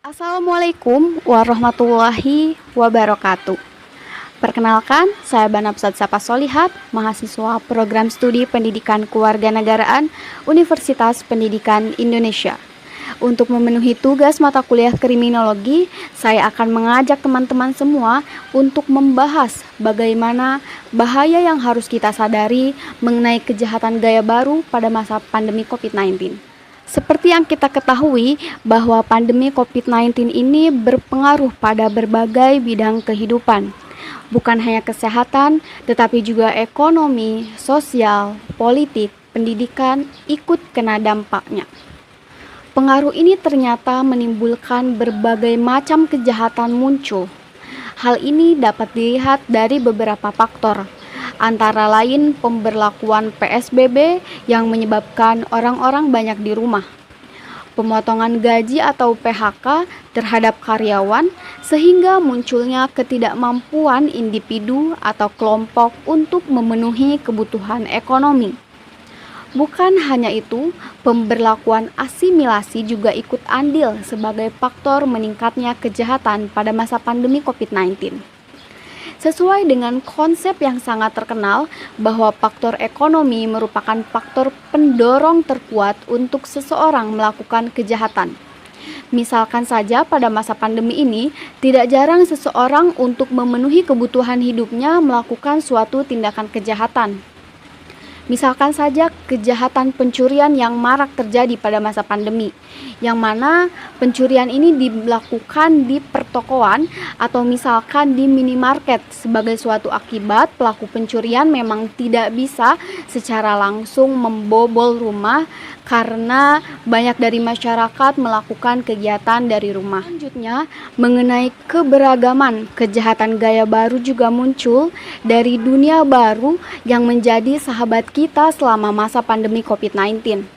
Assalamualaikum warahmatullahi wabarakatuh. Perkenalkan, saya Banapsat Sapa Solihat, mahasiswa Program Studi Pendidikan Kewarganegaraan Universitas Pendidikan Indonesia. Untuk memenuhi tugas mata kuliah kriminologi, saya akan mengajak teman-teman semua untuk membahas bagaimana bahaya yang harus kita sadari mengenai kejahatan gaya baru pada masa pandemi COVID-19. Seperti yang kita ketahui bahwa pandemi COVID-19 ini berpengaruh pada berbagai bidang kehidupan. Bukan hanya kesehatan, tetapi juga ekonomi, sosial, politik, pendidikan ikut kena dampaknya. Pengaruh ini ternyata menimbulkan berbagai macam kejahatan muncul. Hal ini dapat dilihat dari beberapa faktor, antara lain pemberlakuan PSBB yang menyebabkan orang-orang banyak di rumah, pemotongan gaji atau PHK terhadap karyawan sehingga munculnya ketidakmampuan individu atau kelompok untuk memenuhi kebutuhan ekonomi. Bukan hanya itu, pemberlakuan asimilasi juga ikut andil sebagai faktor meningkatnya kejahatan pada masa pandemi COVID-19. Sesuai dengan konsep yang sangat terkenal bahwa faktor ekonomi merupakan faktor pendorong terkuat untuk seseorang melakukan kejahatan. Misalkan saja pada masa pandemi ini, tidak jarang seseorang untuk memenuhi kebutuhan hidupnya melakukan suatu tindakan kejahatan. Misalkan saja kejahatan pencurian yang marak terjadi pada masa pandemi, yang mana pencurian ini dilakukan di pertokoan atau misalkan di minimarket sebagai suatu akibat pelaku pencurian memang tidak bisa secara langsung membobol rumah karena banyak dari masyarakat melakukan kegiatan dari rumah. Selanjutnya, mengenai keberagaman kejahatan gaya baru juga muncul dari dunia baru yang menjadi sahabat kita selama masa pandemi COVID-19.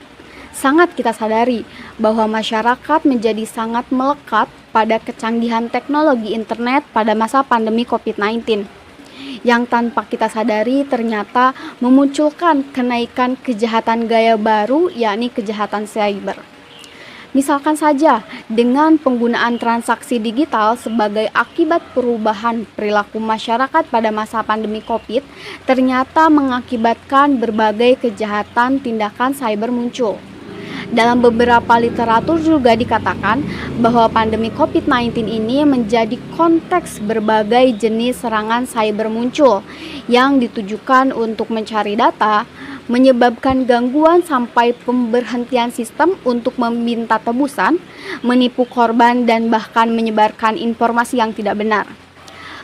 Sangat kita sadari bahwa masyarakat menjadi sangat melekat pada kecanggihan teknologi internet pada masa pandemi COVID-19. Yang tanpa kita sadari ternyata memunculkan kenaikan kejahatan gaya baru, yakni kejahatan cyber. Misalkan saja dengan penggunaan transaksi digital sebagai akibat perubahan perilaku masyarakat pada masa pandemi COVID, ternyata mengakibatkan berbagai kejahatan tindakan cyber muncul. Dalam beberapa literatur juga dikatakan bahwa pandemi COVID-19 ini menjadi konteks berbagai jenis serangan cyber muncul yang ditujukan untuk mencari data, menyebabkan gangguan sampai pemberhentian sistem untuk meminta tebusan, menipu korban, dan bahkan menyebarkan informasi yang tidak benar.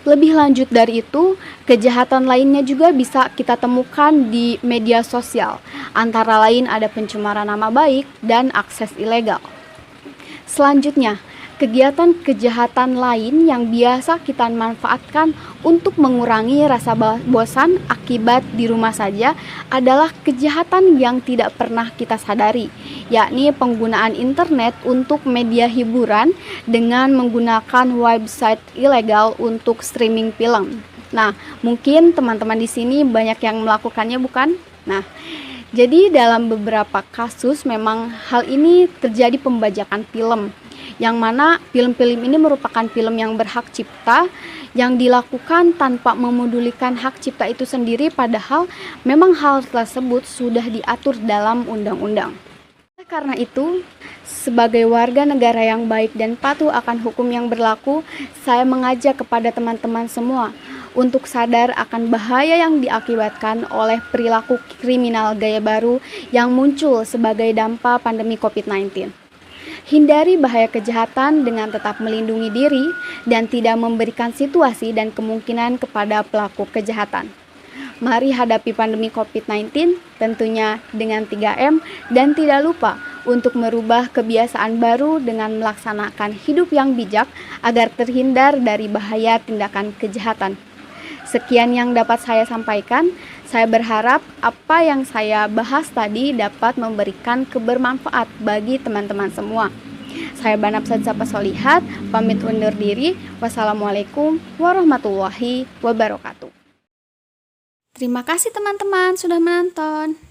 Lebih lanjut dari itu, kejahatan lainnya juga bisa kita temukan di media sosial. Antara lain ada pencemaran nama baik dan akses ilegal. Selanjutnya, kegiatan kejahatan lain yang biasa kita manfaatkan untuk mengurangi rasa bosan akibat di rumah saja adalah kejahatan yang tidak pernah kita sadari, yakni penggunaan internet untuk media hiburan dengan menggunakan website ilegal untuk streaming film. Nah, mungkin teman-teman di sini banyak yang melakukannya, bukan? Nah, jadi dalam beberapa kasus memang hal ini terjadi pembajakan film, yang mana film-film ini merupakan film yang berhak cipta yang dilakukan tanpa memedulikan hak cipta itu sendiri, padahal memang hal tersebut sudah diatur dalam undang-undang. Karena itu, sebagai warga negara yang baik dan patuh akan hukum yang berlaku, saya mengajak kepada teman-teman semua untuk sadar akan bahaya yang diakibatkan oleh perilaku kriminal gaya baru yang muncul sebagai dampak pandemi COVID-19. Hindari bahaya kejahatan dengan tetap melindungi diri dan tidak memberikan situasi dan kemungkinan kepada pelaku kejahatan. Mari hadapi pandemi COVID-19 tentunya dengan 3M dan tidak lupa untuk merubah kebiasaan baru dengan melaksanakan hidup yang bijak agar terhindar dari bahaya tindakan kejahatan. Sekian yang dapat saya sampaikan. Saya berharap apa yang saya bahas tadi dapat memberikan kebermanfaat bagi teman-teman semua. Saya Banapsat Sapa Solihat, pamit undur diri. Wassalamualaikum warahmatullahi wabarakatuh. Terima kasih teman-teman sudah menonton.